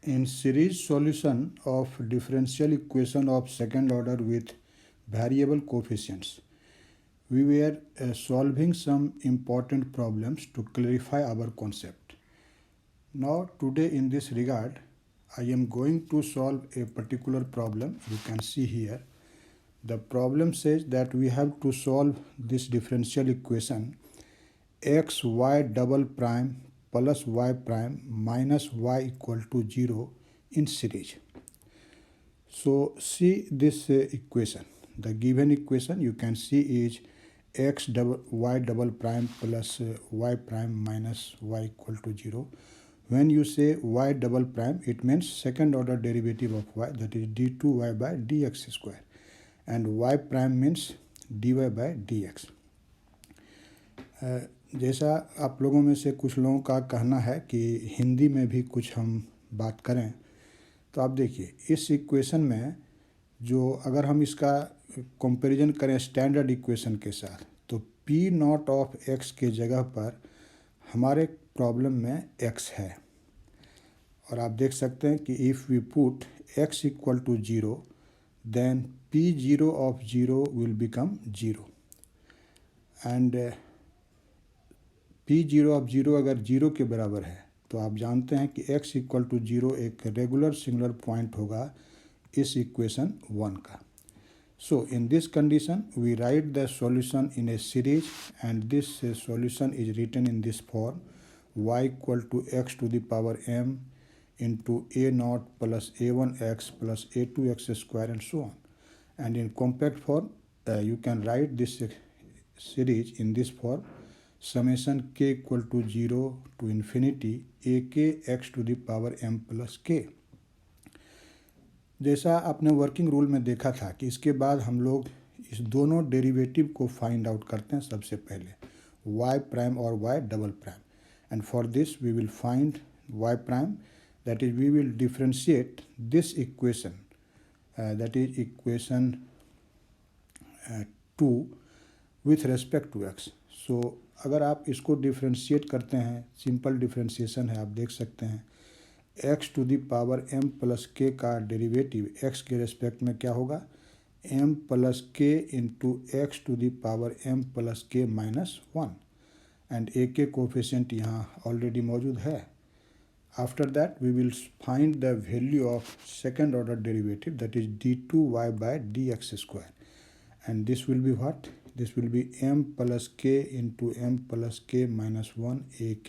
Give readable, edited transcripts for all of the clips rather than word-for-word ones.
In series solution of differential equation of second order with variable coefficients, we were solving some important problems to clarify our concept. Now today in this regard, I am going to solve a particular problem. You can see here. The problem says that we have to solve this differential equation x y double prime plus y prime minus y equal to 0 in series. So see this equation. The given equation you can see is y double prime plus y prime minus y equal to 0. When you say y double prime, it means second order derivative of y, that is d2y by dx square, and y prime means dy by dx. जैसा आप लोगों में से कुछ लोगों का कहना है कि हिंदी में भी कुछ हम बात करें, तो आप देखिए इस इक्वेशन में जो अगर हम इसका कंपैरिजन करें स्टैंडर्ड इक्वेशन के साथ, तो पी नॉट ऑफ एक्स के जगह पर हमारे प्रॉब्लम में एक्स है, और आप देख सकते हैं कि if we put X equal to 0 then P zero of 0 will become 0, and P zero of 0 अगर 0 के बराबर है तो आप जानते हैं कि x इक्वल टू 0 एक रेगुलर सिंगुलर पॉइंट होगा इस इक्वेशन 1 का. So in this condition we write the solution in a series, and this solution is written in this form y equal to x to the power m into a naught plus a1x plus a2x square and so on. And in compact form you can write this series in this form summation k equal to 0 to infinity A K X to the power m plus के. जैसा आपने working rule में देखा था कि इसके बाद हम लोग इस दोनों डेरिवेटिव को फाइंड आउट करते हैं सबसे पहले y प्राइम और y double prime, and for this we will find y prime, that is we will differentiate this equation, that is equation 2 with respect to x. So अगर आप इसको differentiate करते हैं, सिंपल डिफ्रेंशिएशन है, आप देख सकते हैं x to the power m plus K का डेरिवेटिव x के रेस्पेक्ट में क्या होगा, m plus K into X to the power m plus K minus 1, and A के कोफिशिएंट यहाँ ऑलरेडी मौजूद है. After that we will find the value of second order derivative, that is d2y by dx square, and this will be what? This will be m plus k into m plus k minus 1 ak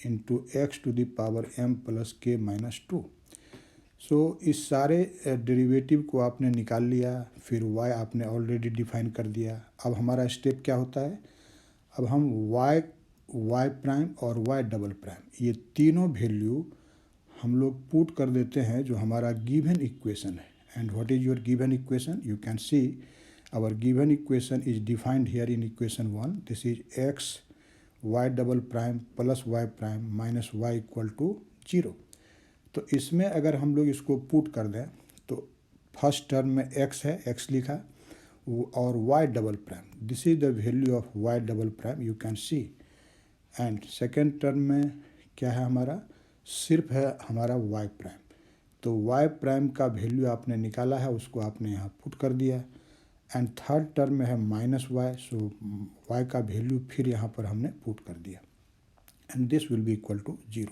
into x to the power m plus k minus 2. सो इस सारे derivative को आपने निकाल लिया, फिर y आपने already define कर दिया. अब हमारा स्टेप क्या होता है, अब हम y प्राइम और y डबल प्राइम ये तीनों वैल्यू हम लोग पुट कर देते हैं जो हमारा गिवन इक्वेशन है. And what is your given equation? You can C our given equation is defined here in equation 1. This is x y double prime plus y prime minus y equal to 0. तो इसमें अगर हम लोग इसको put कर दें तो first term में x है, x लिखा, और y double prime, this is the value of y double prime, you can C. And second term में क्या है हमारा, सिर्फ है हमारा y प्राइम. तो y प्राइम का वैल्यू आपने निकाला है, उसको आपने यहाँ पुट कर दिया. एंड थर्ड टर्म में है माइनस वाई, सो y का वैल्यू फिर यहाँ पर हमने पुट कर दिया, and this will be equal to 0.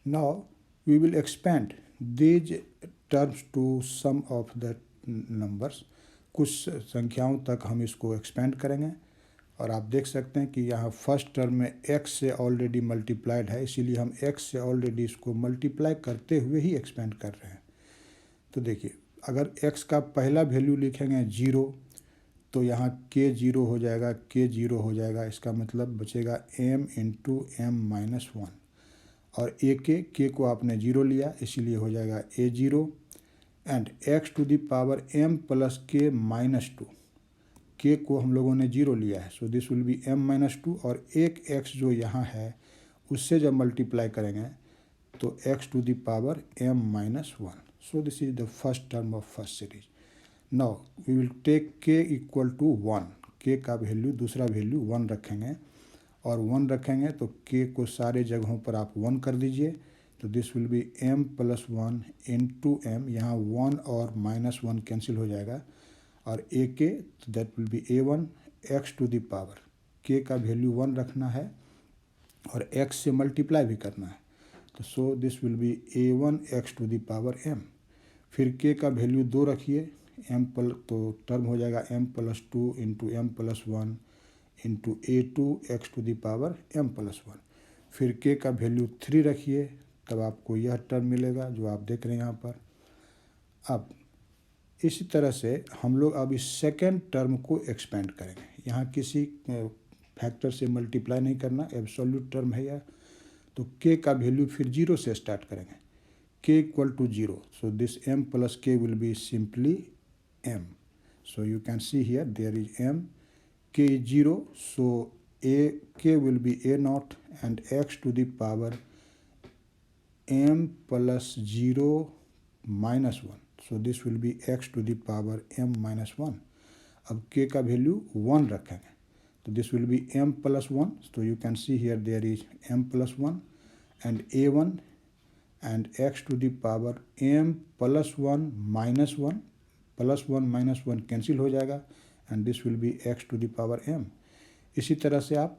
Now we will expand these terms to some of the numbers. कुछ संख्याओं तक हम इसको एक्सपेंड करेंगे, और आप देख सकते हैं कि यहाँ फर्स्ट टर्म में x से ऑलरेडी मल्टीप्लाइड है, इसीलिए हम x से ऑलरेडी इसको मल्टीप्लाई करते हुए ही एक्सपेंड कर रहे हैं. तो देखिए अगर x का पहला वैल्यू लिखेंगे 0 तो यहाँ k 0 हो जाएगा, k 0 हो जाएगा, इसका मतलब बचेगा m इंटू एम माइनस 1, और a के को आपने 0 लिया इसीलिए हो जाएगा a 0, and x to the power m plus K minus 2, k को हम लोगों ने 0 लिया है, so this will be m minus 2, और एक x जो यहाँ है उससे जब मल्टीप्लाई करेंगे तो x to the power m minus 1. So this is the first term of first series. Now we will take k equal to 1. k का वैल्यू, दूसरा वैल्यू 1 रखेंगे, और 1 रखेंगे तो k को सारे जगहों पर आप 1 कर दीजिए, तो this will be m plus 1 into M, यहाँ 1 और माइनस 1 कैंसिल हो जाएगा, और a के, तो that will be a1 x to the power, k का वैल्यू 1 रखना है और x से मल्टीप्लाई भी करना है, तो so this will be a1 x to the power m। फिर k का वैल्यू 2 रखिए, तो टर्म हो जाएगा m plus 2 into m plus 1 into a2 x to the power m plus 1। फिर k का वैल्यू 3 रखिए, तब आपको यह टर्म मिलेगा जो आप देख रहे हैं यहाँ पर। अब इसी तरह से हम लोग अब इस सेकेंड टर्म को एक्सपेंड करेंगे। यहाँ किसी फैक्टर से मल्टीप्लाई नहीं करना, एब्सोल्यूट टर्म है यह, तो k का वैल्यू फिर 0 से स्टार्ट करेंगे, k equal to 0, so this m plus k will be simply m। So you can see here there is m, k is 0, so k will be a naught and x to the power m plus 0 minus 1, so this will be x to the power m minus 1। अब k का value 1 रखेंगे, तो this will be m plus 1, so you can see here there is m plus 1 and a1 and x to the power m plus 1 minus 1, plus 1 minus 1 cancel हो जाएगा, and this will be x to the power m। इसी तरह से आप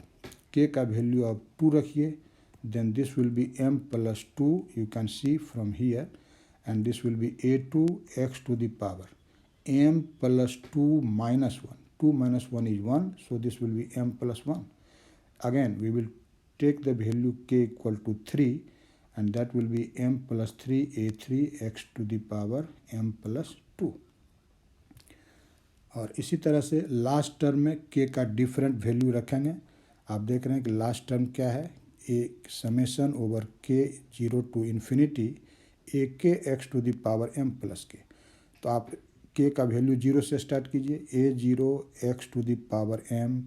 k का value आप 2 रखिए, then this will be m plus 2, you can see from here, and this will be a2 x to the power m plus 2 minus 1, 2 minus 1 is 1, so this will be m plus 1। Again we will take the value k equal to 3, and that will be m plus 3 a3 x to the power m plus 2। और इसी तरह से last term में k का different value रखेंगे। आप देख रहे हैं कि लास्ट टर्म क्या है, एक summation over k 0 to infinity a k x to the power m plus k। तो आप k का वैल्यू 0 से स्टार्ट कीजिए, a0 x to the power m,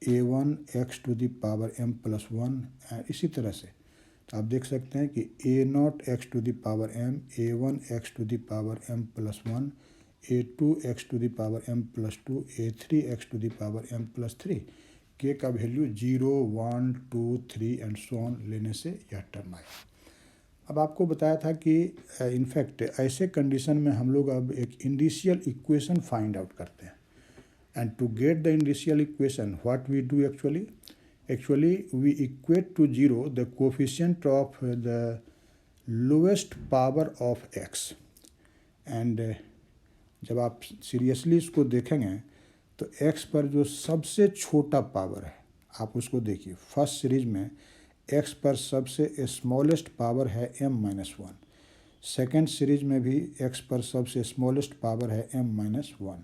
a1 x to the power m plus 1, इसी तरह से। तो आप देख सकते हैं कि a0 x to the power m, a1 x to the power m plus 1, a2 x to the power m plus 2, a3 x to the power m plus 3। k का वैल्यू 0, 1, 2, 3 एंड सो ऑन लेने से यह term आया। अब आपको बताया था कि इनफैक्ट ऐसे कंडीशन में हम लोग अब एक इंडिशियल इक्वेशन फाइंड आउट करते हैं, and to get the indicial equation what we do actually we equate to 0 the coefficient of the lowest power of x। And जब आप सीरियसली इसको देखेंगे तो x पर जो सबसे छोटा पावर है आप उसको देखिए। फर्स्ट सीरीज में x पर सबसे स्मॉलेस्ट पावर है m माइनस 1, सेकेंड सीरीज में भी x पर सबसे स्मॉलेस्ट पावर है m माइनस 1,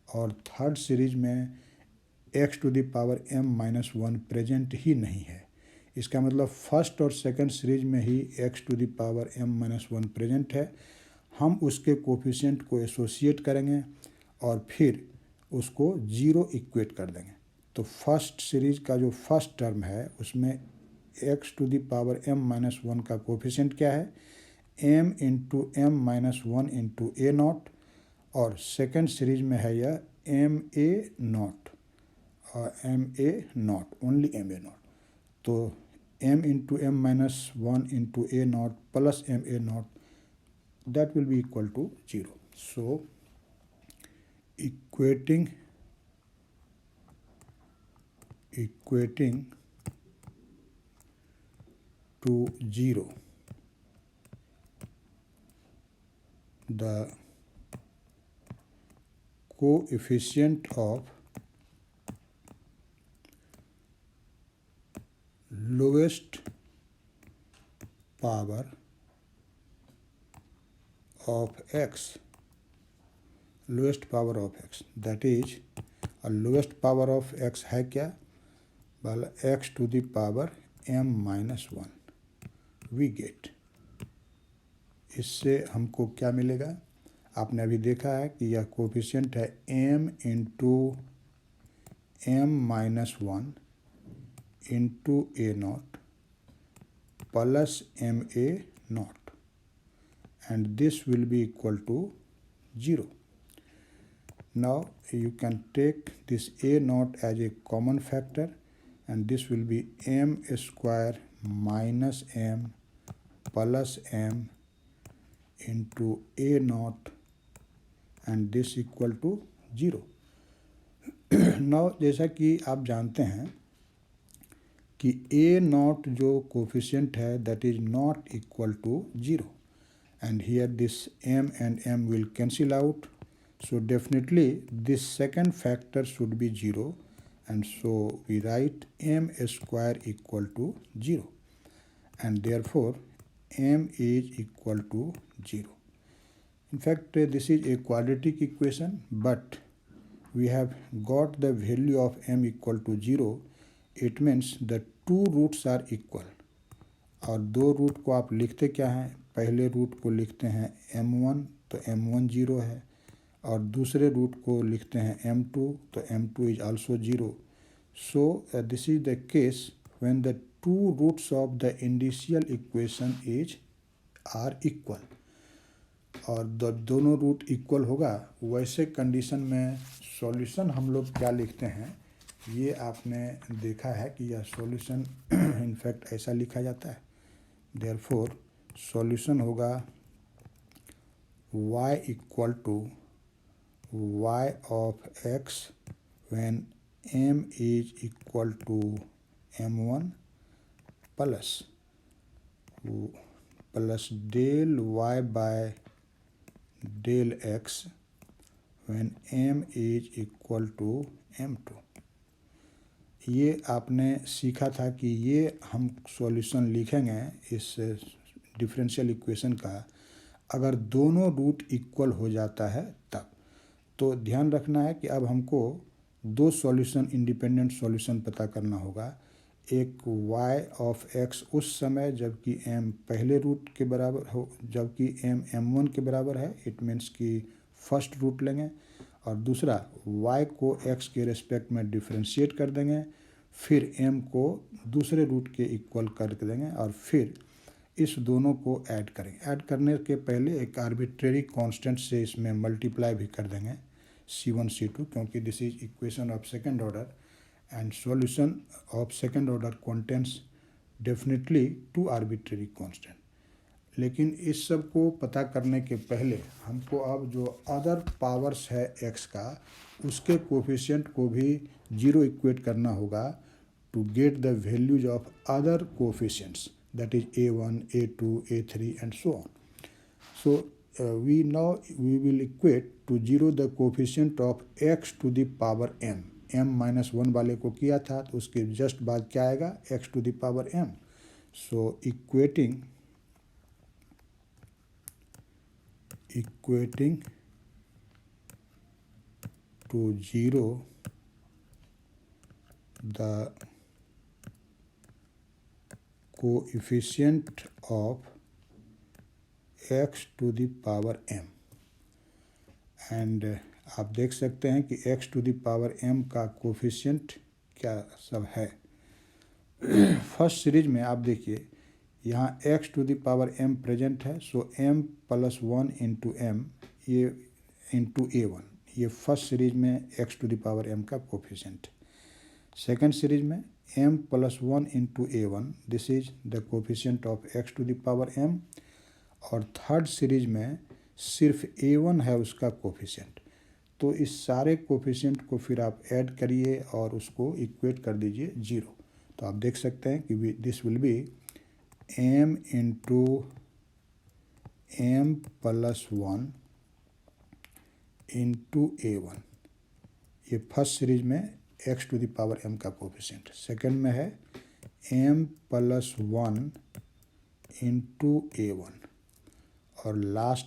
और थर्ड सीरीज में x to the power m minus 1 present ही नहीं है। इसका मतलब फर्स्ट और सेकेंड सीरीज में ही x to the power m minus 1 present है। हम उसके कोफिशिएंट को एसोसिएट करेंगे और फिर उसको 0 इक्वेट कर देंगे। तो फर्स्ट सीरीज का जो फर्स्ट टर्म है उसमें x to the power m minus 1 का कोफिशिएंट क्या है, m into m minus 1 into a naught, और सेकेंड सीरीज में है यह m a naught, only m a naught. तो m into m minus 1 into a naught plus m a naught, that will be equal to 0. So equating to 0 the coefficient of lowest power of x, that is lowest power of x है क्या, वाला x to the power m minus 1 we get। इससे हमको क्या मिलेगा, आपने अभी देखा है कि यह कोफिशिएंट है m into m minus 1 into a naught plus m a not, and this will be equal to 0. Now you can take this a naught as a common factor, and this will be m square minus m plus m into a naught and this equal to 0। Now जैसा कि आप जानते हैं कि a naught जो coefficient है that is not equal to 0 and here this m and m will cancel out, so definitely this second factor should be 0, and so we write m square equal to 0 and therefore m is equal to 0. In fact this is a quadratic equation, but we have got the value of m equal to 0. It means the two roots are equal. और दो root को आप लिखते क्या हैं, पहले root को लिखते हैं m1 तो m1 0 है, और दूसरे रूट को लिखते हैं m2 तो m2 is also 0. So this is the case when the two roots of the indicial equation is are equal. और दोनों रूट इक्वल होगा, वैसे कंडीशन में सॉल्यूशन हम लोग क्या लिखते हैं, ये आपने देखा है कि यह सॉल्यूशन इनफैक्ट ऐसा लिखा जाता है. देयरफॉर सॉल्यूशन होगा y equal to y of x when m is equal to m1 plus del y by del x when m is equal to m2. ये आपने सीखा था कि ये हम सॉल्यूशन लिखेंगे इस डिफरेंशियल इक्वेशन का अगर दोनों रूट इक्वल हो जाता है तब. तो ध्यान रखना है कि अब हमको दो सॉल्यूशन इंडिपेंडेंट सॉल्यूशन पता करना होगा. एक y ऑफ x उस समय जबकि m पहले रूट के बराबर हो, जबकि m m1 के बराबर है, इट मीन्स कि फर्स्ट रूट लेंगे, और दूसरा y को x के रेस्पेक्ट में डिफ्रेंशिएट कर देंगे, फिर m को दूसरे रूट के इक्वल कर देंगे, और फिर इस दोनों को ऐड करेंगे. ऐड करने के पहले एक आर्बिट्रेरी कांस्टेंट से इसमें मल्टीप्लाई भी कर देंगे c1 c2, क्योंकि this is equation of second order and solution of second order contains definitely two arbitrary constant. लेकिन इस सब को पता करने के पहले हमको अब जो अदर पावर्स है x का, उसके कोफिशिएंट को भी 0 इक्वेट करना होगा to get the values of other coefficients, that is a1, a2, a3 and so on. So we will equate to 0 the coefficient of x to the power m. m minus 1 वाले को किया था तो उसके just बाद क्या आएगा, x to the power m. So equating to 0 the coefficient of x to the power m. And आप देख सकते हैं कि x to the power m का कोएफिशिएंट क्या सब है. फर्स्ट सीरीज में आप देखिए यहाँ x to the power m present है, so m plus 1 into m ये इंटू a1, ये फर्स्ट सीरीज में x to the power m का कोएफिशिएंट. सेकेंड सीरीज में m plus 1 into a1, this is the coefficient of x to the power m. और third series में सिर्फ a1 है उसका कोफिशिएंट. तो इस सारे कोफिशिएंट को फिर आप ऐड करिए और उसको इक्वेट कर दीजिए 0. तो आप देख सकते हैं कि this will be m into m plus 1 into a1. ये फर्स्ट सीरीज में x to the power m का कोफिशिएंट. सेकेंड में है m प्लस 1 इंटू a1, और लास्ट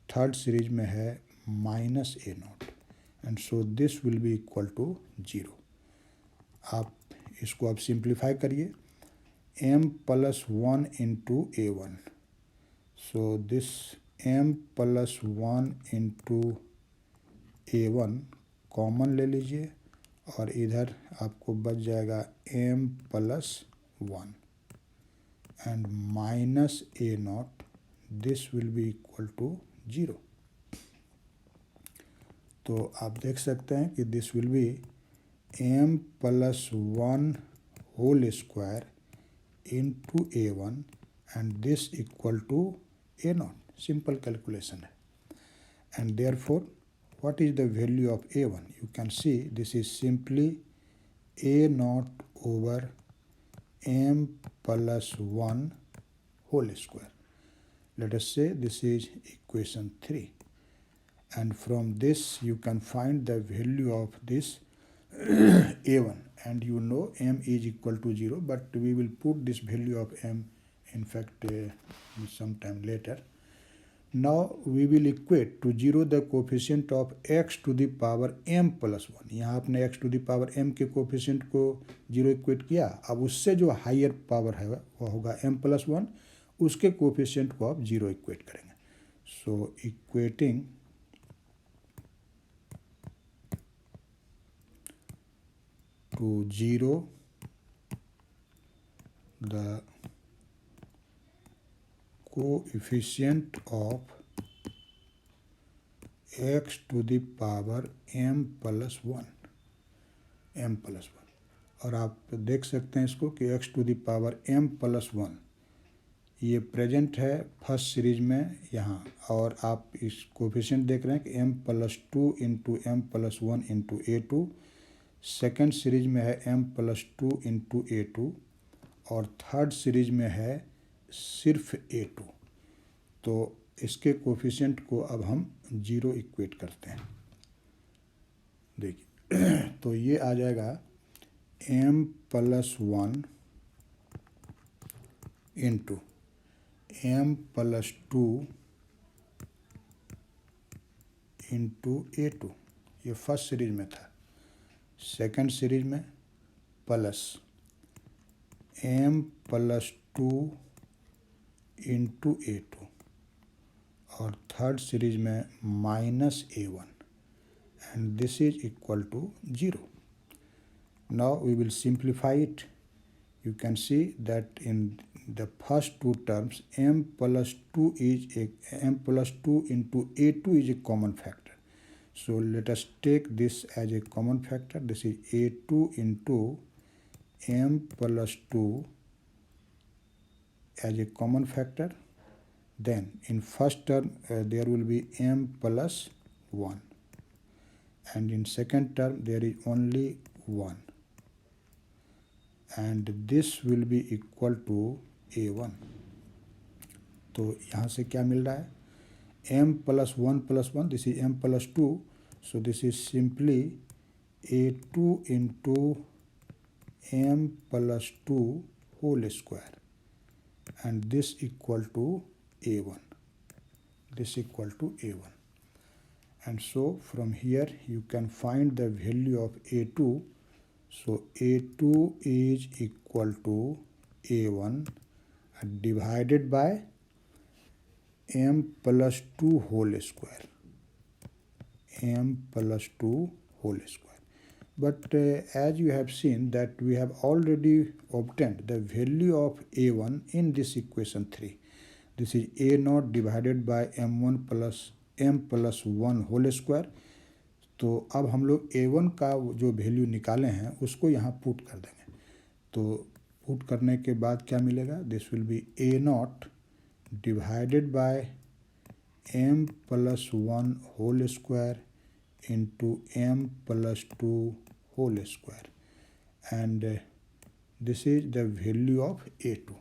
थर्ड सीरीज में है minus a0, and so this will be equal to 0. आप इसको अब सिंप्लीफाई करिए. m plus 1 into a1, so this m plus 1 into a1 common ले लीजिए, और इधर आपको बच जाएगा m plus 1 and minus a0, this will be equal to 0. तो आप देख सकते हैं कि this will be m plus 1 whole square into a1 and this equal to a naught. Simple calculation है. And therefore what is the value of a1? You can see this is simply a naught over m plus 1 whole square. Let us say this is equation 3, and from this you can find the value of this a1, and you know m is equal to 0, but we will put this value of m in fact sometime later. Now we will equate to 0 the coefficient of x to the power m plus 1. यहाँ आपने x to the power m के coefficient को 0 equate किया. अब उससे जो higher power है वह होगा m plus 1, उसके कोफिशिएंट को आप 0 इक्वेट करेंगे. सो equating to 0 the coefficient of x to the power m plus 1. और आप देख सकते हैं इसको कि x to the power m plus 1 ये प्रेजेंट है फर्स्ट सीरीज में यहाँ, और आप इस कोफिशिएंट देख रहे हैं कि m plus 2 into m plus 1 into a2. Second series में है m plus 2 इंटू a2, और थर्ड सीरीज में है सिर्फ a2. तो इसके कोफिशिएंट को अब हम 0 इक्वेट करते हैं. देखिए तो ये आ जाएगा m plus 1 into m plus 2 into a2. ये फर्स्ट सीरीज में था. सेकेंड सीरीज में plus m plus 2 into a2, और थर्ड सीरीज में minus a1, and this is equal to 0. Now we will simplify it. You can see that in the first two terms m plus 2 into a2 is a common factor. So let us take this as a common factor. This is a2 into m plus 2 as a common factor. Then in first term there will be m plus 1, and in second term there is only 1, and this will be equal to a1. तो यहाँ से क्या मिल रहा है? m plus 1 plus 1, this is m plus 2, so this is simply a2 into m plus 2 whole square, and this equal to a1. This equal to a1. And so from here you can find the value of a2. So a2 is equal to a1 divided by m plus 2 whole square. M plus 2 whole square. But as you have seen that we have already obtained the value of a1 in this equation 3. This is a naught divided by m plus 1 whole square. तो अब हम लोग a1 का जो value निकाले हैं उसको यहाँ पुट कर देंगे. तो पुट करने के बाद क्या मिलेगा? This will B a naught divided by m plus 1 whole square into m plus 2 whole square, and this is the value of a2.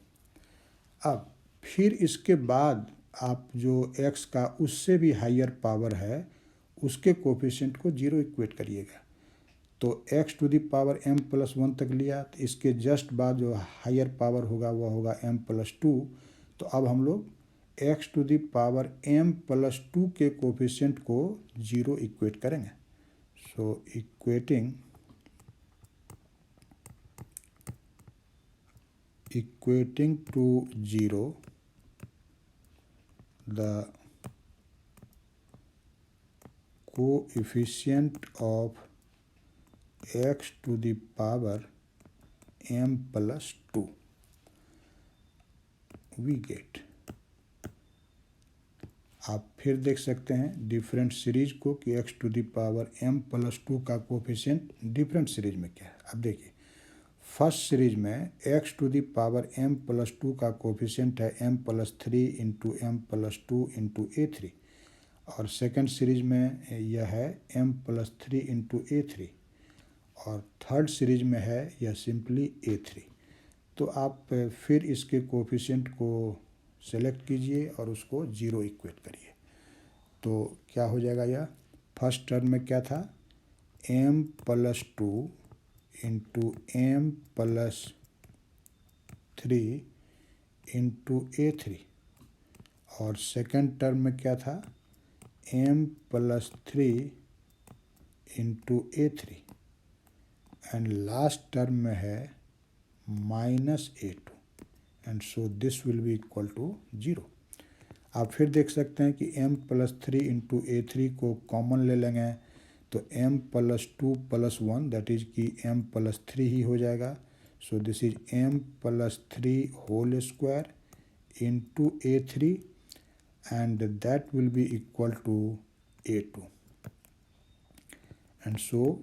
अब फिर इसके बाद आप जो x का उससे भी हायर पावर है उसके कोफिशिएंट को 0 इक्वेट करिएगा. तो x to the power m plus 1 तक लिया, तो इसके जस्ट बाद जो हायर पावर होगा वह होगा m plus 2. तो अब हम लोग x to the power m plus 2 के कोफिशिएंट को 0 इक्वेट करेंगे. सो equating to 0 the coefficient of x to the power m plus 2, we get. आप फिर देख सकते हैं डिफरेंट सीरीज को कि x to the power m plus 2 का कोफिशिएंट डिफरेंट सीरीज में क्या है. अब देखिए फर्स्ट सीरीज में x to the power m plus 2 का कोफिशिएंट है m plus 3 into m plus 2 into A3, और सेकेंड सीरीज में यह है m प्लस 3 इंटू A3, और थर्ड सीरीज में है यह सिंपली A3। तो आप फिर इसके कोफिशिएंट को सेलेक्ट कीजिए और उसको जीरो इक्वेट करिए। तो क्या हो जाएगा, यह फर्स्ट टर्म में क्या था, m plus 2 into m plus 3 into A3, और सेकेंड टर्म में क्या था, m plus 3 into A3, and last term में है minus A2, and so this will be equal to 0। आप फिर देख सकते हैं कि m प्लस 3 इंटू A3 को कॉमन ले लेंगे तो m plus 2 plus 1 that is कि m प्लस 3 ही हो जाएगा। So this is m plus 3 whole square into A3, and that will be equal to A2, and so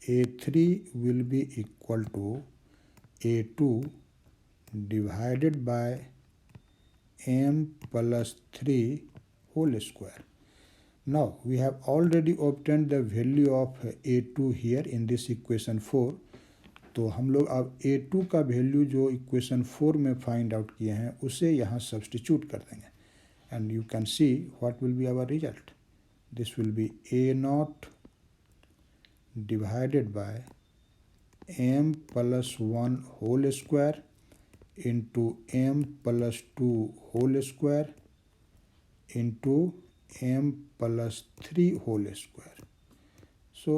A3 will be equal to A2 divided by m plus 3 whole square. Now we have already obtained the value of A2 here in this equation 4, तो हम लोग अब A2 का value जो equation 4 में find out किए हैं उसे यहाँ सब्सटीट्यूट कर देंगे, and you can see what will be our result. This will be A0 divided by m plus 1 whole square into m plus 2 whole square into m plus 3 whole square. So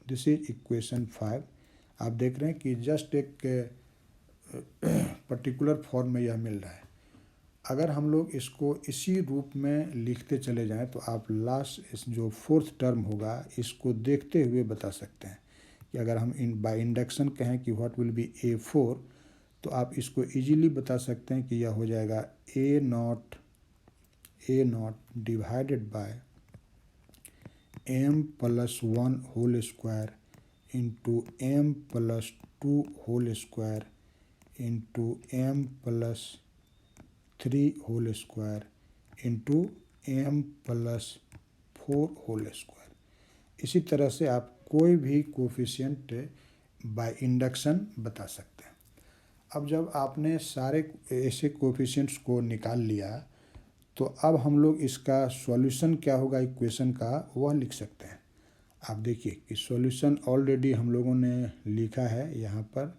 this is equation 5. आप देख रहे हैं कि just एक particular form में यह मिल रहा है। अगर हम लोग इसको इसी रूप में लिखते चले जाएं तो आप लास्ट जो फोर्थ टर्म होगा इसको देखते हुए बता सकते हैं कि अगर हम बाय इंडक्शन कहें कि व्हाट विल बी A4, तो आप इसको इजीली बता सकते हैं कि यह हो जाएगा A0 divided by m plus 1 whole square into m plus 2 whole square into m plus 3 whole square into m plus 4 whole square. इसी तरह से आप कोई भी कोफिशिएंट बाय इंडक्शन बता सकते हैं। अब जब आपने सारे ऐसे कोफिशिएंट्स को निकाल लिया तो अब हम लोग इसका सॉल्यूशन क्या होगा इक्वेशन का वह लिख सकते हैं। आप देखिए कि सॉल्यूशन ऑलरेडी हम लोगों ने लिखा है यहाँ पर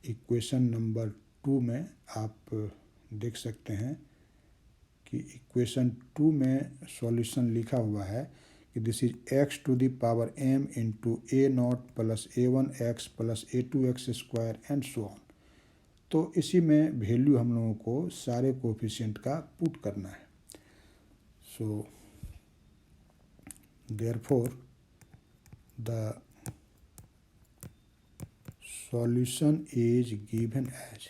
इक्वेशन नंबर 2 में। आप देख सकते हैं कि इक्वेशन 2 में सॉल्यूशन लिखा हुआ है कि this is x to the power m into A0 plus A1x plus A2x square and so on. तो इसी में वैल्यू हम लोगों को सारे कोफिशिएंट का पुट करना है। So therefore the solution is given as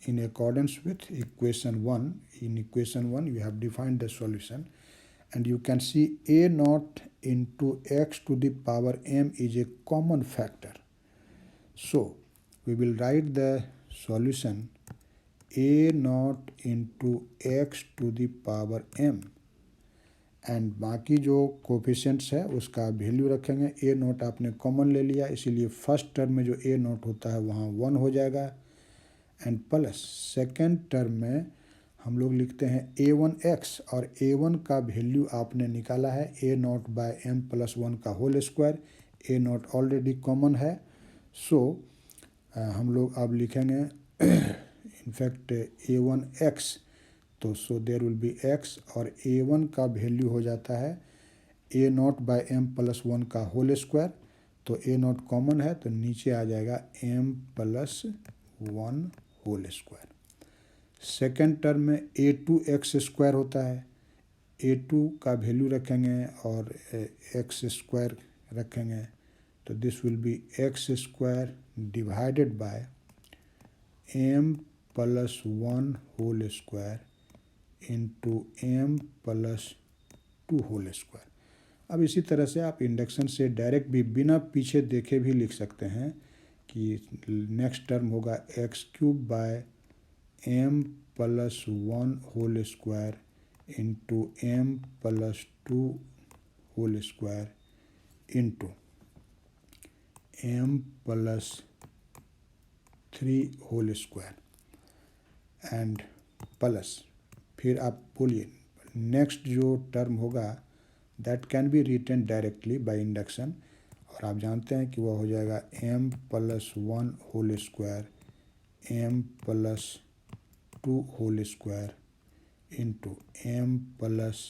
in accordance with equation 1. In equation 1 you have defined the solution, and you can see A0 into x to the power m is a common factor. So we will write the solution A0 into x to the power m, and बाकी जो coefficients है उसका value रखेंगे। A0 आपने common ले लिया इसीलिए first term में जो A0 होता है वहाँ 1 हो जाएगा, एंड प्लस सेकेंड टर्म में हम लोग लिखते हैं A1x, और A1 का वैल्यू आपने निकाला है A0 बाय m प्लस 1 का whole square. A0 already common है, सो हम लोग अब लिखेंगे इनफैक्ट A1x, तो so there will be x, और A1 का वैल्यू हो जाता है A0 बाय m प्लस 1 का होल स्क्वायर। तो A0 कॉमन है तो नीचे आ जाएगा m plus 1 whole square. Second term में A2x स्क्वायर होता है, A2 का वैल्यू रखेंगे और x स्क्वायर रखेंगे, तो this will be x square divided by m plus 1 whole square into m plus 2 whole square. अब इसी तरह से आप इंडक्शन से डायरेक्ट भी बिना पीछे देखे भी लिख सकते हैं कि नेक्स्ट टर्म होगा x cube by m plus 1 whole square into m plus 2 whole square into m plus 3 whole square and plus, फिर आप बोलिए नेक्स्ट जो टर्म होगा that can be written directly by induction, और आप जानते हैं कि वह हो जाएगा m plus 1 whole square m plus 2 whole square into m plus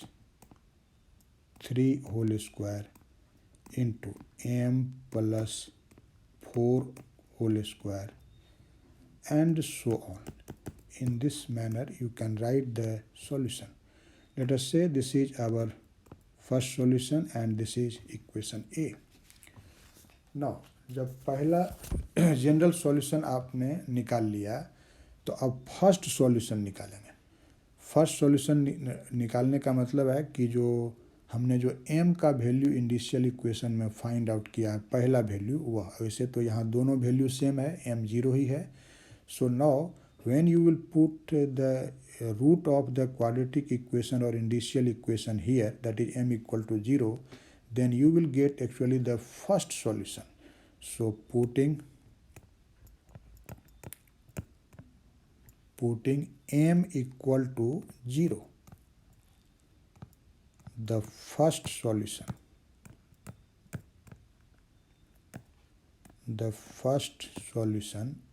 3 whole square into m plus 4 whole square and so on. In this manner you can write the solution. Let us say this is our first solution and this is equation A. Now जब पहला general solution आपने निकाल लिया तो अब first solution निकालेंगे। First solution निकालने का मतलब है कि जो हमने जो m का वैल्यू इंडिशियल इक्वेशन में फाइंड आउट किया है पहला वैल्यू, वह वैसे तो यहाँ दोनों वैल्यू सेम है, m 0 ही है। So now when you will put the root of the quadratic equation or initial equation here, that is m equal to 0, then you will get actually the first solution. So putting m equal to 0, the first solution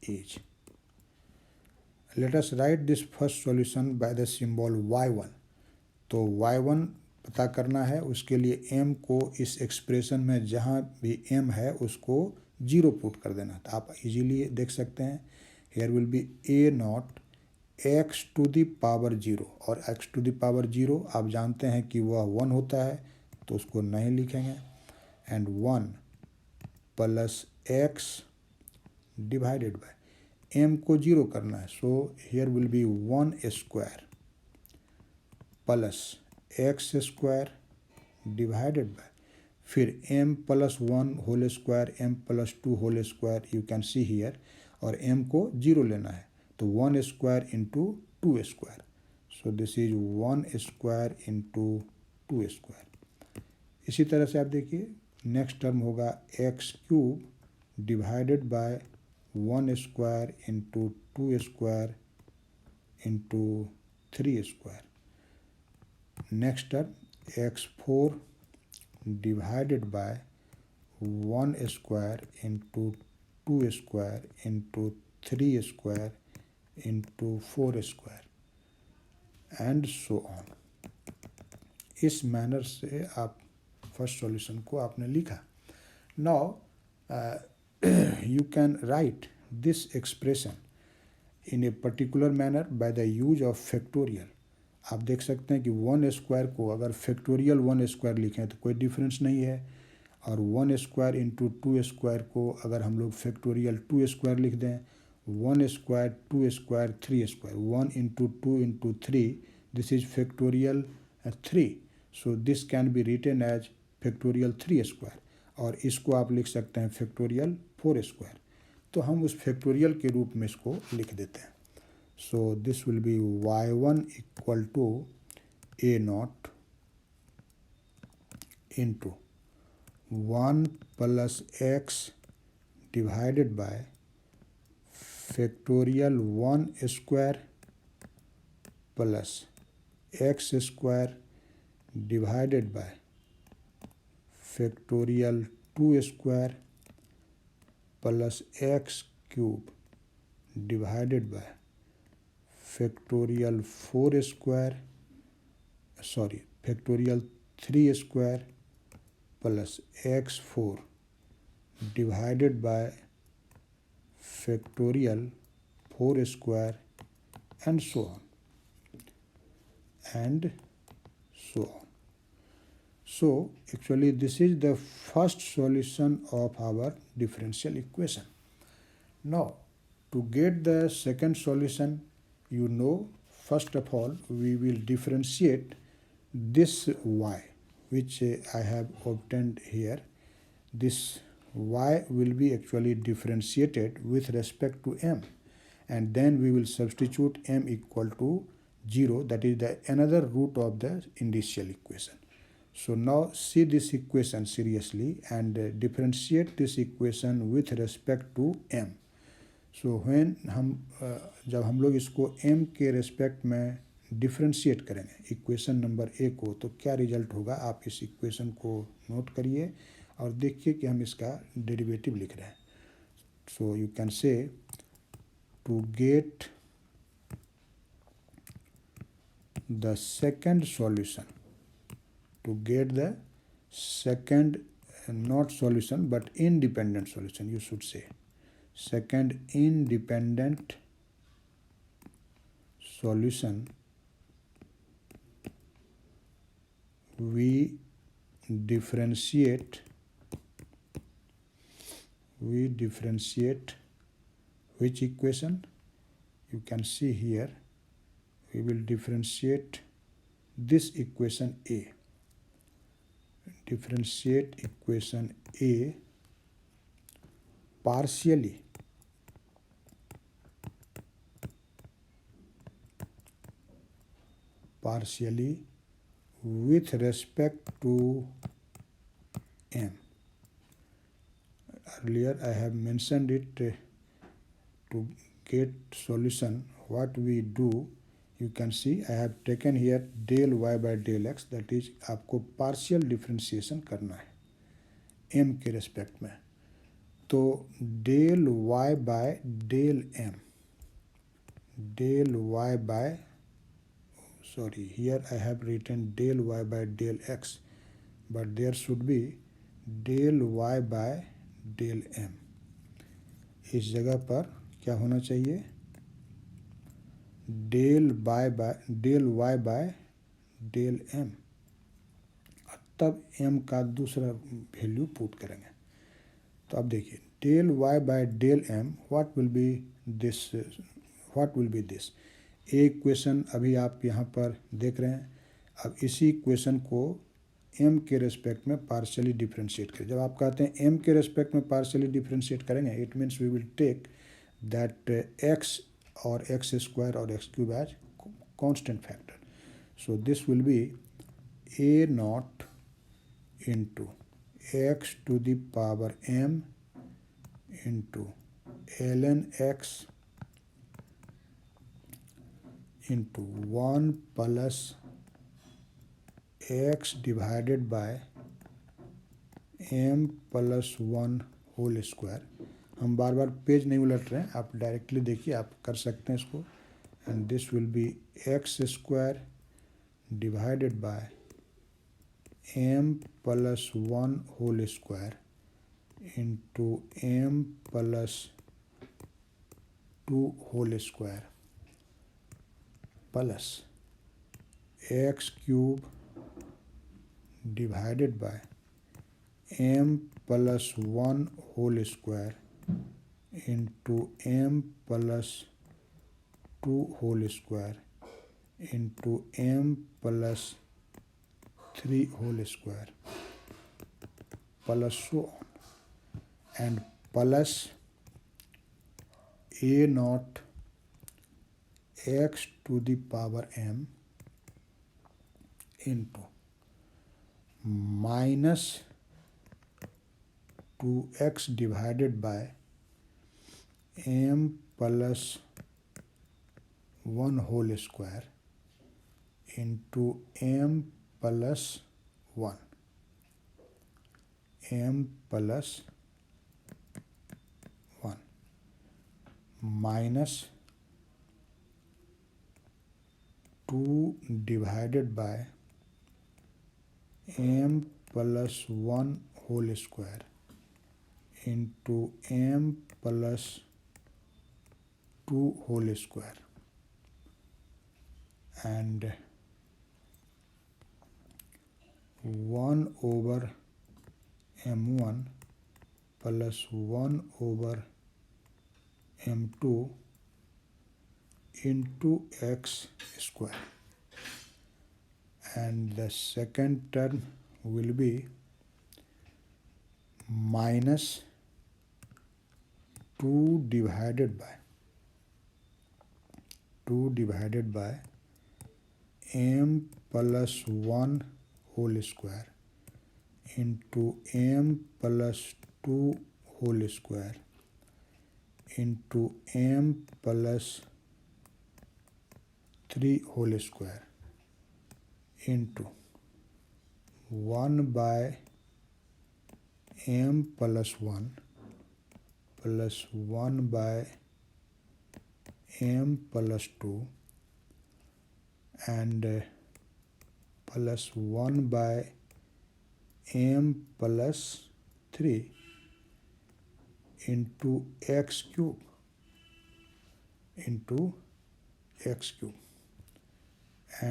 is, let us write this first solution by the symbol y1। तो y1 पता करना है, उसके लिए m को इस expression में जहाँ भी m है उसको 0 पुट कर देना। तो आप इजीली देख सकते हैं here will be a naught x to the power 0, और x टू द पावर 0 आप जानते हैं कि वह 1 होता है तो उसको नहीं लिखेंगे, and 1 plus x divided by m को 0 करना है, so here will be 1 square plus x square divided by फिर m plus 1 whole square m plus 2 whole square, you can see here, और m को 0 लेना है तो 1 square into 2 square, so this is 1 square into 2 square. इसी तरह से आप देखिए नेक्स्ट टर्म होगा x cube divided by 1 square into 2 square into 3 square. Next term x4 divided by 1 square into 2 square into 3 square into 4 square and so on. इस manner से आप first solution को आपने लिखा। Now you can write this expression in a particular manner by the use of factorial। आप देख सकते हैं कि 1 स्क्वायर को अगर फैक्टोरियल 1 स्क्वायर लिखें तो कोई डिफरेंस नहीं है, और 1 स्क्वायर इंटू 2 स्क्वायर को अगर हम लोग फैक्टोरियल 2 स्क्वायर लिख दें, 1 square 2 square 3 square, 1 into 2 into 3, this is factorial 3, so this can be written as factorial 3 square, और इसको आप लिख सकते हैं फैक्टोरियल 4 स्क्वायर। तो हम उस फैक्टोरियल के रूप में इसको लिख देते हैं। So this will be y1 equal to a naught into 1 plus x divided by factorial 1 square plus x square divided by factorial 2 square plus x cube divided by factorial 4 square factorial 3 square plus x4 divided by factorial 4 square and so on and so on. So actually this is the first solution of our differential equation. Now to get the second solution, first of all we will differentiate this y, which I have obtained here, this y will be actually differentiated with respect to m, and then we will substitute m equal to 0, that is the another root of the initial equation. So now see this equation seriously and differentiate this equation with respect to m. So when जब हम लोग इसको m के respect में differentiate करेंगे equation number A को, तो क्या रिजल्ट होगा, आप इस इक्वेशन को नोट करिए और देखिए कि हम इसका डेरिवेटिव लिख रहे हैं. So you can say to get the second solution, to get the second not solution but independent solution, you should say second independent solution, we differentiate which equation? You can see here we will differentiate this equation A. Differentiate equation A partially with respect to m. Earlier I have mentioned it, to get solution what we do, you can see I have taken here del y by del x, that is आपको partial differentiation करना है m के respect में. तो del y by del m, del y by, sorry, here I have written del y by del x, but there should be del y by del m. इस जगह पर क्या होना चाहिए, del y by del m, तब m का दूसरा value put करेंगे. तो अब देखिए del y by del m, what will be this? A equation अभी आप यहाँ पर देख रहे हैं. अब इसी इक्वेशन को m के रेस्पेक्ट में पार्शियली डिफ्रेंशिएट करें. जब आप कहते हैं m के रेस्पेक्ट में पार्शियली डिफ्रेंशिएट करेंगे, it means we will take that x or x square or x cube as constant factor. So this will be a naught into x to the power m into ln x into 1 plus x divided by m plus 1 whole square. हम बार बार page नहीं उलट रहे हैं, आप directly देखिए, आप कर सकते हैं इसको. And this will B x square divided by m plus 1 whole square into m plus 2 whole square plus x cube divided by m plus 1 whole square into m plus 2 whole square into m plus 3 whole square plus so on, and plus a naught x to the power m into minus 2x divided by m plus 1 whole square into m plus 1, m plus 1 minus 2 divided by m plus 1 whole square into m plus 2 whole square, and 1 over m1 plus 1 over m2 into x square, and the second term will be minus 2 divided by m plus 1 whole square into m plus 2 whole square into m plus 3 whole square into 1 by m plus 1 plus 1 by m plus 2 and plus 1 by m plus 3 into x cube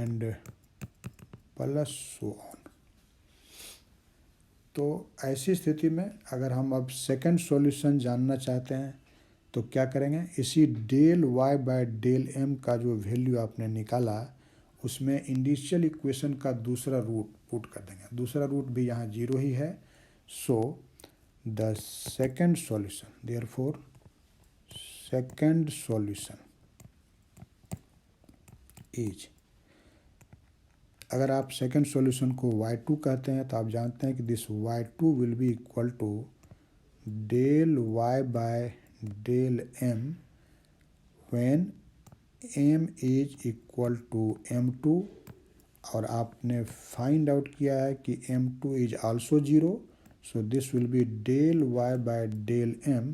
and plus so on. तो ऐसी स्थिति में अगर हम अब second solution जानना चाहते हैं तो क्या करेंगे, इसी del y by del m का जो वैल्यू आपने निकाला उसमें इंडिशियल इक्वेशन का दूसरा रूट पुट कर देंगे। दूसरा रूट भी यहाँ 0 ही है। So the second solution, therefore second solution is, अगर आप सेकंड सॉल्यूशन को y2 कहते हैं तो आप जानते हैं कि this y2 will be equal to del y by del m when m is equal to m2 और आपने फाइंड आउट किया है कि m2 is also 0, so this will be del y by del m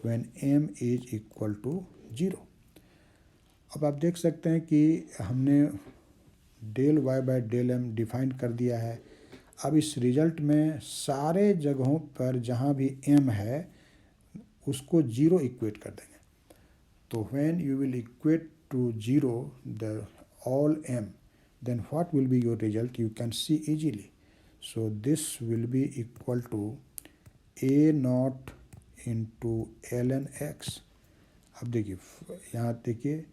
when m is equal to 0। अब आप देख सकते हैं कि हमने del y by del m define कर दिया है। अब इस रिजल्ट में सारे जगहों पर जहाँ भी m है उसको 0 इक्वेट कर देंगे। तो when you will equate to 0 the all m, then what will be your result, you can see easily. So this will be equal to a naught into ln x। अब देखिए यहाँ देखिए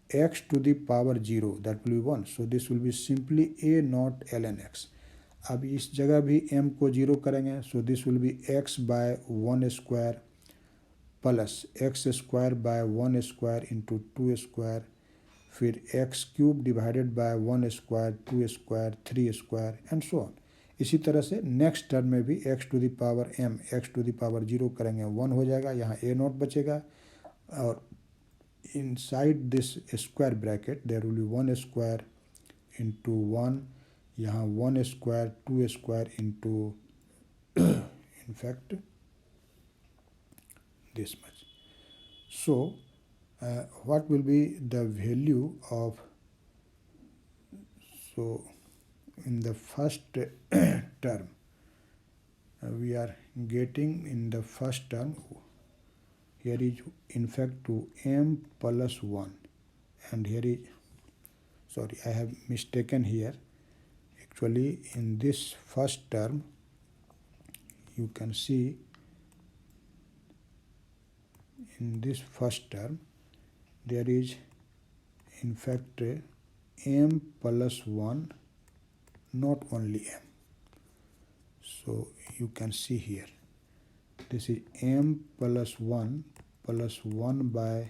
x to the power 0 that will be 1, so this will be simply a naught ln x। अब इस जगह भी m को 0 करेंगे, so this will be x by 1 square plus x square by 1 square into 2 square, फिर x cube divided by 1 square 2 square 3 square and so on. इसी तरह से नेक्स्ट टर्म में भी x to the power m x to the power 0 करेंगे 1 हो जाएगा, यहाँ a नॉट बचेगा और inside this square bracket there will be 1 square into 1, यहाँ 1 square 2 square into in fact this much. So what will be the value of, so in the first term we are getting in the first term here is in fact to m plus 1 and here is, sorry I have mistaken here, actually in this first term you can see in this first term there is in fact m plus 1 not only m, so you can see here this is m plus 1 by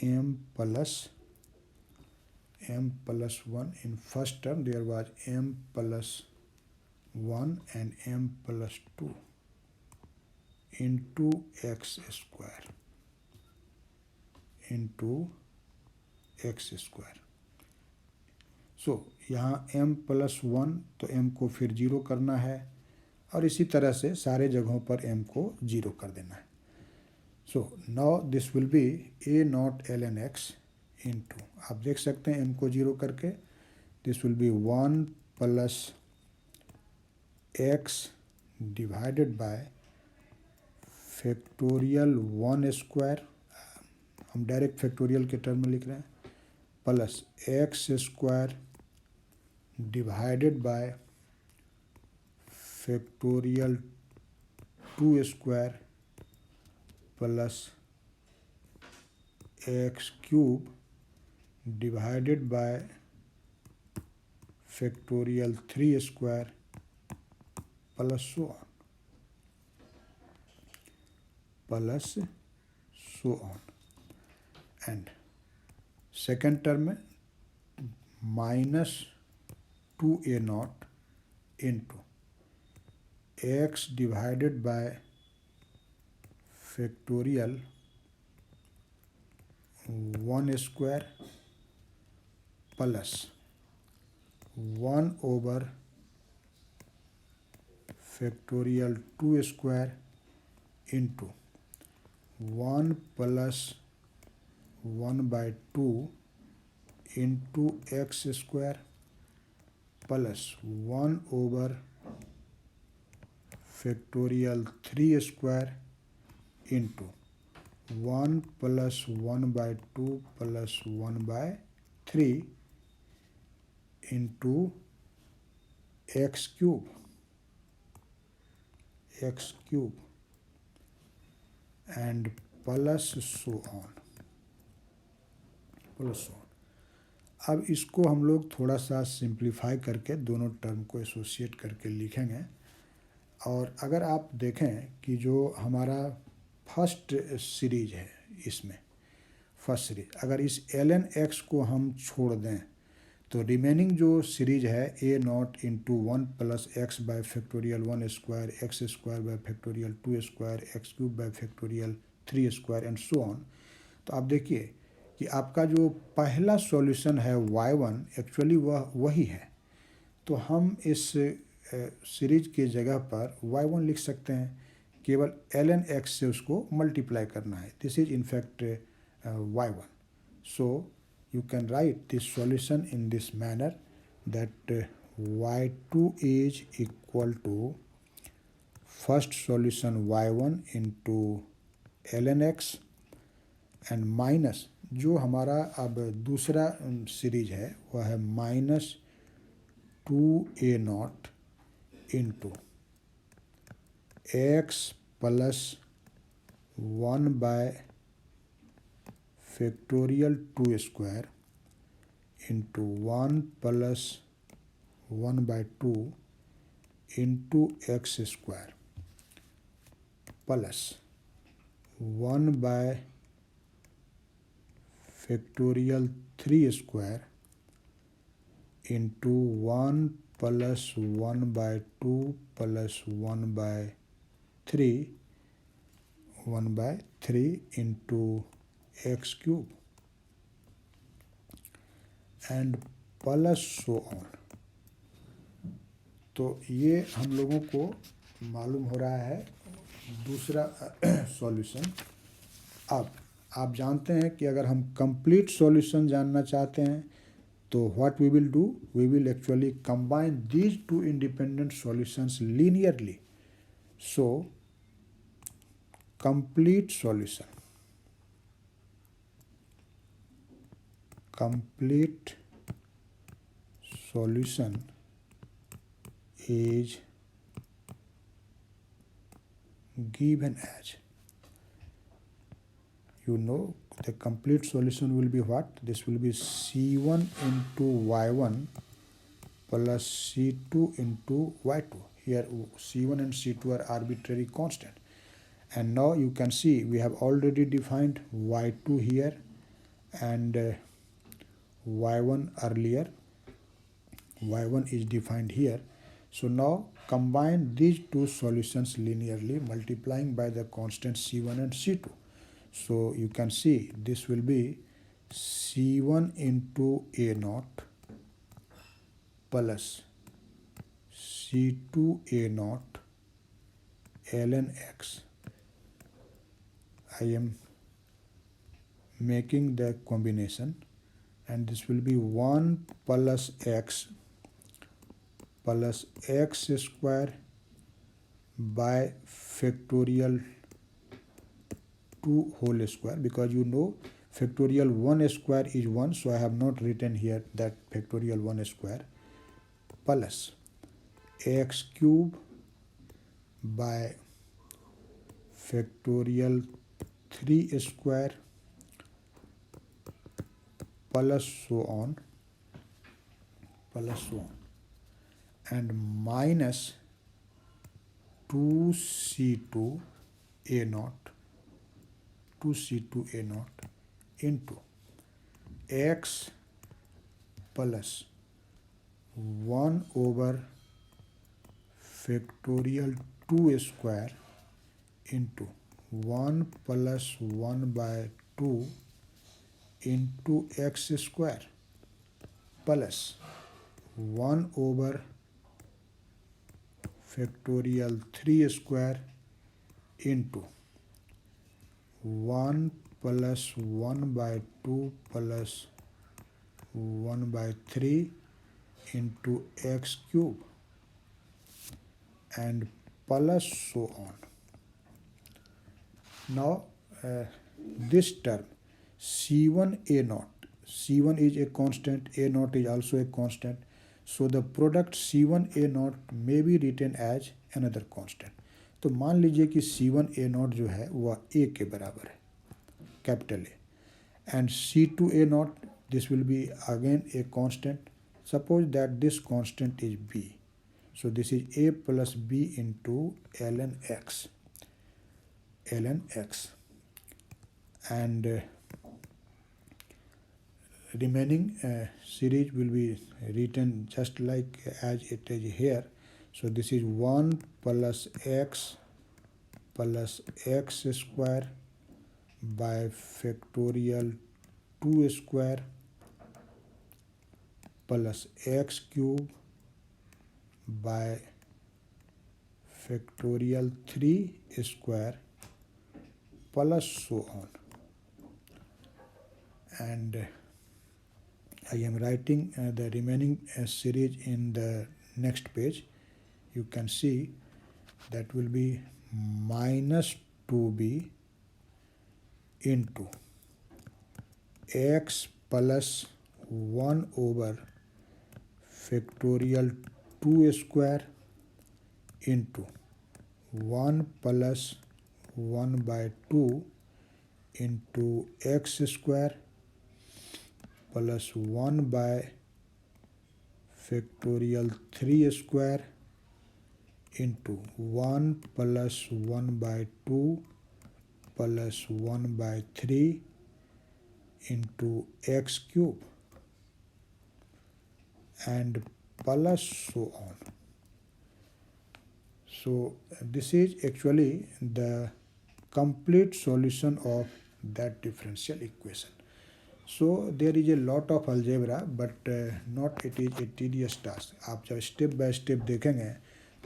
m plus 1, in first term there was m plus 1 and m plus 2 into x square into x square। सो यहाँ m plus 1 तो m को फिर 0 करना है और इसी तरह से सारे जगहों पर m को 0 कर देना है। So now this will B a not ln x into, आप देख सकते हैं m को 0 करके this will be 1 plus x divided by factorial 1 square, हम डायरेक्ट फैक्टोरियल के टर्म में लिख रहे हैं, plus x square divided by factorial 2 square plus x cube divided bye factorial 3 square plus so on, and second term में minus 2a naught into x divided by factorial 1 square plus 1 over factorial 2 square into 1 plus 1 by 2 into x square plus 1 over factorial 3 square into 1 plus 1 by 2 plus 1 by 3 into x cube and plus so on. अब इसको हम लोग थोड़ा सा simplify करके दोनों term को associate करके लिखेंगे। और अगर आप देखें कि जो हमारा फर्स्ट सीरीज है, इसमें फर्स्ट सीरीज अगर इस ln x को हम छोड़ दें तो रिमेनिंग जो सीरीज है a naught into 1 plus x bye factorial 1 square x square by factorial 2 square x cube bye factorial 3 square and so on. तो आप देखिए कि आपका जो पहला सॉल्यूशन है y1 एक्चुअली वह वही है। तो हम इस सीरीज के जगह पर y1 लिख सकते हैं, केवल ln x से उसको मल्टीप्लाई करना है। This is in fact y1। So you can write this solution in this manner that y2 is equal to first solution y1 into ln x and minus जो हमारा अब दूसरा सीरीज है वह है minus 2a naught into x plus 1 by factorial 2 square into 1 plus 1 by 2 into x square plus 1 by factorial 3 square into 1 plus 1 by 2 plus 1 by 3 into x cube and plus so on. तो ये हम लोगों को मालूम हो रहा है दूसरा सॉल्यूशन। अब आप जानते हैं कि अगर हम कंप्लीट सॉल्यूशन जानना चाहते हैं तो what we will do, we will actually combine these two independent solutions linearly. So complete solution is given as, you know, the complete solution will be what? This will be c1 into y1 plus c2 into y2. Here c1 and c2 are arbitrary constant. And now you can see we have already defined y2 here and y1 earlier. y1 is defined here. So now combine these two solutions linearly, multiplying by the constants c1 and c2. So you can see this will be c1 into a naught plus c2 a naught ln x. I am making the combination and this will be 1 plus x square by factorial 2 whole square, because you know factorial 1 square is 1, so I have not written here that factorial 1 square, plus x cube by factorial 3 square plus so on. and minus 2c2 a naught into x plus 1 over factorial 2 square into 1 plus 1 by 2 into x square plus 1 over factorial 3 square into 1 plus 1 by 2 plus 1 by 3 into x cube and plus so on. Now this term C1 A naught, C1 is a constant, A naught is also a constant, so the product C1 A naught may be written as another constant. तो मान लीजिए कि C1 A naught जो है वह A के बराबर है, capital A, and C2 A naught, this will be again a constant. Suppose that this constant is B, so this is A plus B into ln x, and remaining series will be written just like as it is here. So this is 1 plus x square by factorial 2 square plus x cube by factorial 3 square plus so on. And I am writing the remaining series in the next page. You can see that will be minus 2b into x plus 1 over factorial 2 square into 1 plus 1 by 2 into x square plus 1 by factorial 3 square into 1 plus 1 by 2 plus 1 by 3 into x cube and plus so on. So this is actually the complete solution of that differential equation. So there is a lot of algebra, but not it is a tedious task. आप जब step by step देखेंगे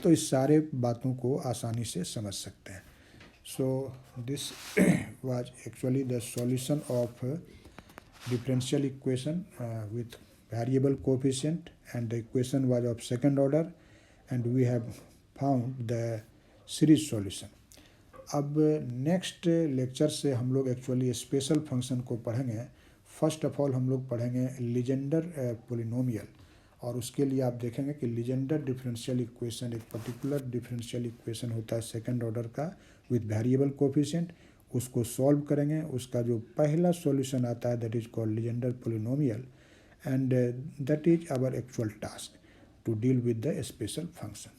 तो इस सारे बातों को आसानी से समझ सकते हैं. So this was actually the solution of differential equation with variable coefficient, and the equation was of second order, and we have found the series solution. अब नेक्स्ट लेक्चर से हम लोग एक्चुअली स्पेशल फंक्शन को पढ़ेंगे. First of all हम लोग पढ़ेंगे Legender polynomial, और उसके लिए आप देखेंगे कि लीजेंडर डिफरेंशियल इक्वेशन एक पर्टिकुलर डिफरेंशियल इक्वेशन होता है सेकंड ऑर्डर का विद वेरिएबल कोफिशिएंट. उसको सॉल्व करेंगे. उसका जो पहला सॉल्यूशन आता है that is called Legendre polynomial, and that is our actual task to deal with the special function.